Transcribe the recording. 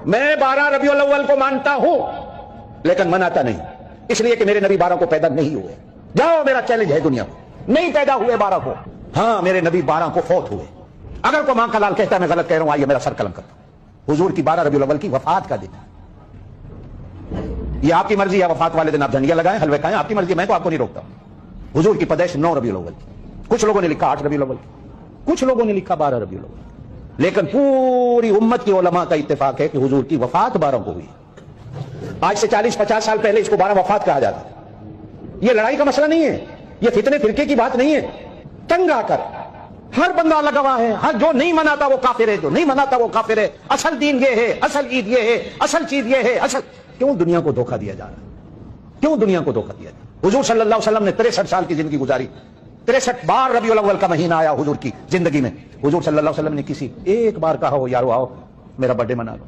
میں 12 ربیع الاول کو مانتا ہوں لیکن مناتا نہیں، اس لیے کہ میرے نبی 12 کو پیدا نہیں ہوئے۔ جاؤ، میرا چیلنج ہے دنیا کو، نہیں پیدا ہوئے 12 کو، ہاں میرے نبی 12 کو فوت ہوئے۔ اگر کوئی ماں کا لال کہتا ہے میں غلط کہہ رہا ہوں، آئیے میرا سر قلم کرتا ہوں۔ حضور کی 12 ربیع الاول کی وفات کا دن ہے۔ یہ آپ کی مرضی ہے، وفات والے دن آپ جھنڈیاں لگائیں، حلوے کھائیں، آپ کی مرضی ہے، میں تو آپ کو نہیں روکتا ہوں۔ حضور کی پیدائش 9 ربیع الاول کی، کچھ لوگوں نے لکھا 8 ربیع الاول کی، کچھ لوگوں نے لکھا 12 ربیع الاول، لیکن پوری امت کی علماء کا اتفاق ہے کہ حضور کی وفات 12 کو ہوئی۔ آج سے 40-50 سال پہلے اس کو 12 وفات کہا جاتا ہے۔ یہ لڑائی کا مسئلہ نہیں ہے، یہ فتنے فرقے کی بات نہیں ہے۔ تنگ آ کر ہر بندہ لگا ہوا ہے، ہر جو نہیں مناتا وہ کافر ہے، جو نہیں مناتا وہ کافر ہے، اصل دین یہ ہے، اصل عید یہ ہے، اصل چیز یہ ہے، اصل کیوں دنیا کو دھوکہ دیا جا رہا ہے؟ کیوں دنیا کو دھوکہ دیا جا رہا ہے؟ حضور صلی اللہ علیہ وسلم نے 63 سال کی زندگی گزاری، 63 بار ربیع الاول کا مہینہ آیا حضور کی زندگی میں۔ حضور صلی اللہ علیہ وسلم نے کسی ایک بار کہا ہو یارو آؤ میرا برتھ ڈے منا لو؟